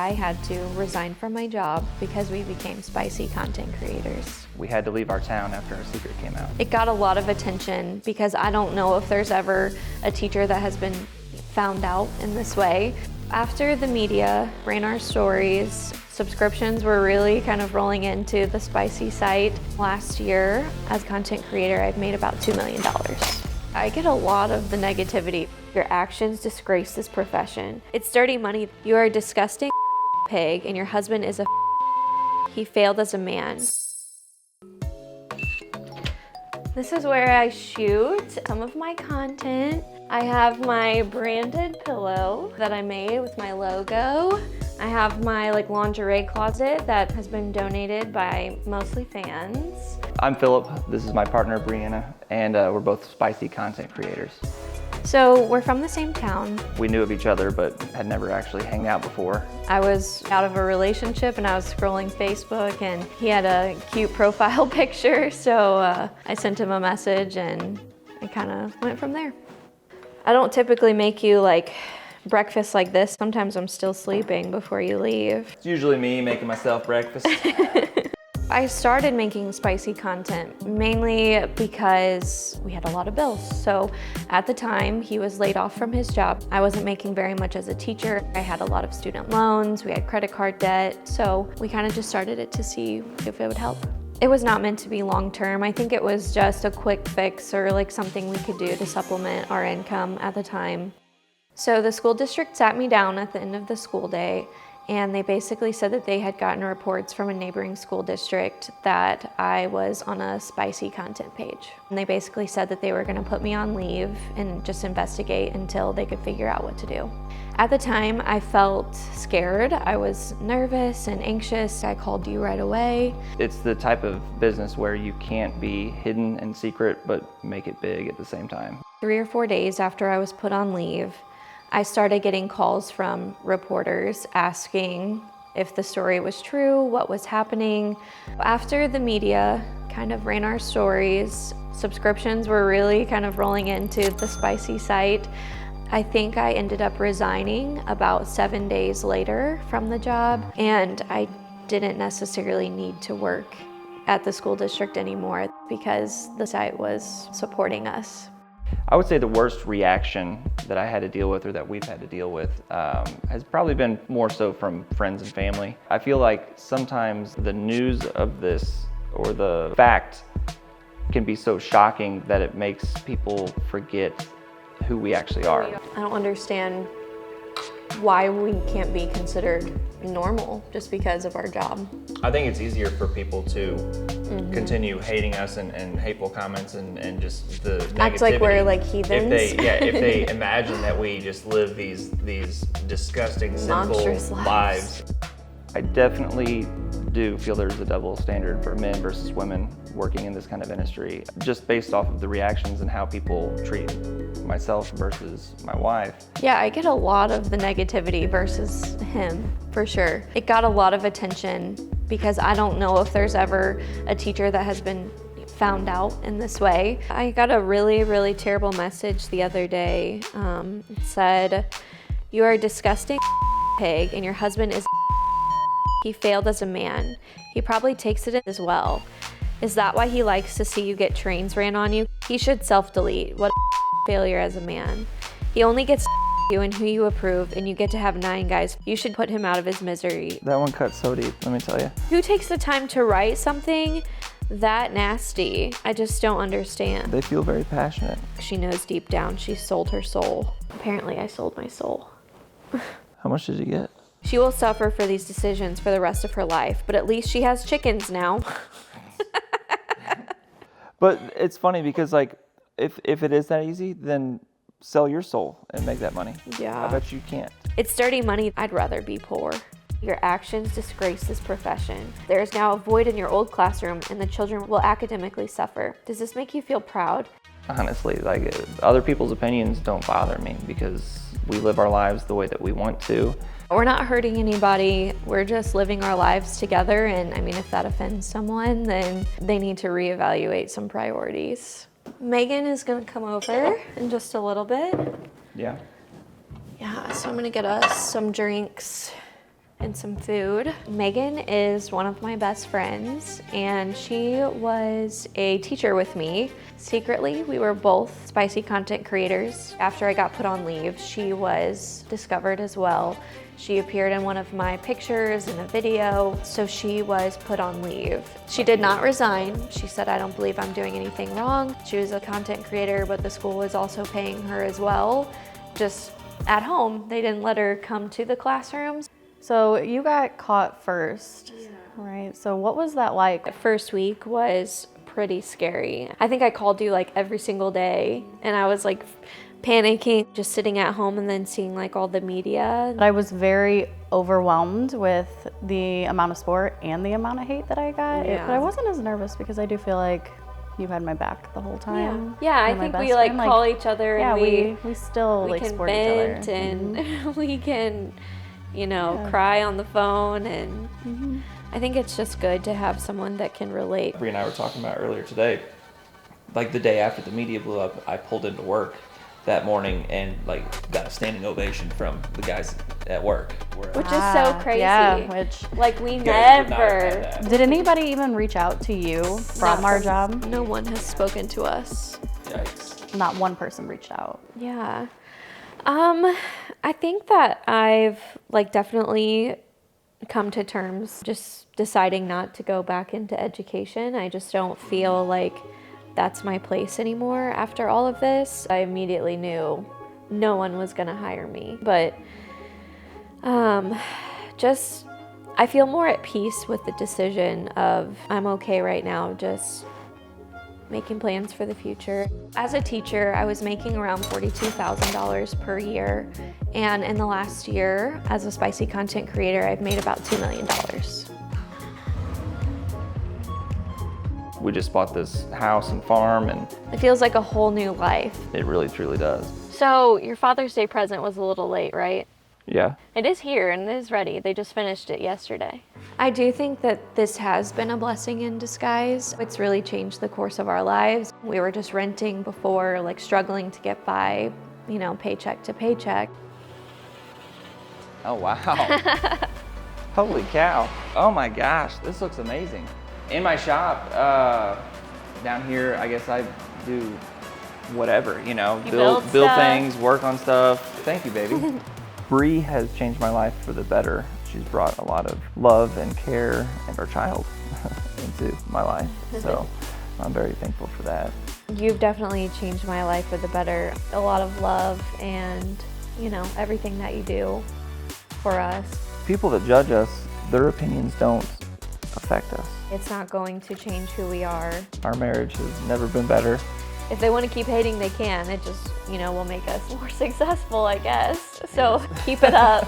I had to resign from my job because we became spicy content creators. We had to leave our town after our secret came out. It got a lot of attention because I don't know if there's ever a teacher that has been found out in this way. After the media ran our stories, subscriptions were really kind of rolling into the spicy site. Last year, as a content creator, I've made about $2 million. I get a lot of the negativity. Your actions disgrace this profession. It's dirty money. You are a disgusting pig and your husband is a he failed as a man. This is where I shoot some of my content. I have my branded pillow that I made with my logo. I have my lingerie closet that has been donated by mostly fans. I'm Philip, this is my partner Brianna, and we're both spicy content creators. So we're from the same town. We knew of each other, but had never actually hung out before. I was out of a relationship and I was scrolling Facebook and he had a cute profile picture, so I sent him a message and it kind of went from there. I don't typically make you breakfast like this. Sometimes I'm still sleeping before you leave. It's usually me making myself breakfast. I started making spicy content mainly because we had a lot of bills. So at the time, he was laid off from his job. I wasn't making very much as a teacher. I had a lot of student loans, we had credit card debt. So we kind of just started it to see if it would help. It was not meant to be long-term. I think it was just a quick fix or something we could do to supplement our income at the time. So the school district sat me down at the end of the school day and they basically said that they had gotten reports from a neighboring school district that I was on a spicy content page. And they basically said that they were gonna put me on leave and just investigate until they could figure out what to do. At the time, I felt scared. I was nervous and anxious. I called you right away. It's the type of business where you can't be hidden and secret, but make it big at the same time. 3 or 4 days after I was put on leave, I started getting calls from reporters asking if the story was true, what was happening. After the media kind of ran our stories, subscriptions were really kind of rolling into the spicy site. I think I ended up resigning about 7 days later from the job, and I didn't necessarily need to work at the school district anymore because the site was supporting us. I would say the worst reaction that I had to deal with or that we've had to deal with has probably been more so from friends and family. I feel like sometimes the news of this or the fact can be so shocking that it makes people forget who we actually are. I don't understand why we can't be considered normal just because of our job. I think it's easier for people to continue hating us and hateful comments and just the negativity. Act like we're heathens. If they imagine that we just live these disgusting, sinful lives. I definitely do feel there's a double standard for men versus women working in this kind of industry, just based off of the reactions and how people treat myself versus my wife. Yeah, I get a lot of the negativity versus him, for sure. It got a lot of attention because I don't know if there's ever a teacher that has been found out in this way. I got a really, really terrible message the other day. It said, "You are a disgusting pig and your husband is he failed as a man. He probably takes it as well. Is that why he likes to see you get trains ran on you? He should self-delete. What a failure as a man. He only gets you and who you approve, and you get to have 9 guys. You should put him out of his misery." That one cut so deep, let me tell you. Who takes the time to write something that nasty? I just don't understand. They feel very passionate. She knows deep down she sold her soul. Apparently I sold my soul. How much did you get? She will suffer for these decisions for the rest of her life, but at least she has chickens now. But it's funny because if it is that easy, then sell your soul and make that money. Yeah. I bet you can't. It's dirty money. I'd rather be poor. Your actions disgrace this profession. There is now a void in your old classroom and the children will academically suffer. Does this make you feel proud? Honestly, other people's opinions don't bother me because we live our lives the way that we want to. We're not hurting anybody. We're just living our lives together. And I mean, if that offends someone, then they need to reevaluate some priorities. Megan is gonna come over in just a little bit. Yeah. Yeah, so I'm gonna get us some drinks and some food. Megan is one of my best friends, and she was a teacher with me. Secretly, we were both spicy content creators. After I got put on leave, she was discovered as well. She appeared in one of my pictures in a video, so she was put on leave. She did not resign. She said, I don't believe I'm doing anything wrong. She was a content creator, but the school was also paying her as well. Just at home, they didn't let her come to the classrooms. So you got caught first, right? So what was that like? The first week was pretty scary. I think I called you like every single day, and I was like panicking, just sitting at home and then seeing like all the media. I was very overwhelmed with the amount of support and the amount of hate that I got. Yeah. But I wasn't as nervous because I do feel like you had my back the whole time. Yeah, I You're my think we best like friend. call each other, and yeah, we still we like can support each other. vent and we can, you know, cry on the phone, and I think it's just good to have someone that can relate. Bree and I were talking about earlier today, like the day after the media blew up, I pulled into work that morning and like got a standing ovation from the guys at work. Which is so crazy. Yeah, which like we You guys would not have had never. that. did anybody even reach out to you from our job? No one has spoken to us. Yikes. Not one person reached out. Yeah. I think that I've like definitely come to terms just deciding not to go back into education. I just don't feel like that's my place anymore after all of this. I immediately knew no one was gonna hire me, but just I feel more at peace with the decision of I'm okay right now, just making plans for the future. As a teacher, I was making around $42,000 per year, and in the last year, as a spicy content creator, I've made about $2 million. We just bought this house and farm, and It feels like a whole new life. it really truly does. So your Father's Day present was a little late, right? Yeah. It is here and it is ready. They just finished it yesterday. I do think that this has been a blessing in disguise. It's really changed the course of our lives. We were just renting before, like struggling to get by, you know, paycheck to paycheck. Oh, wow. Holy cow. Oh my gosh, this looks amazing. In my shop, down here, I guess I do whatever, you know, You build build stuff. things, work on stuff. Thank you, baby. Bree has changed my life for the better. She's brought a lot of love and care and our child into my life. So I'm very thankful for that. You've definitely changed my life for the better. A lot of love and, you know, everything that you do for us. People that judge us, their opinions don't affect us. It's not going to change who we are. Our marriage has never been better. If they want to keep hating, they can. It just, you know, will make us more successful, I guess. So keep it up.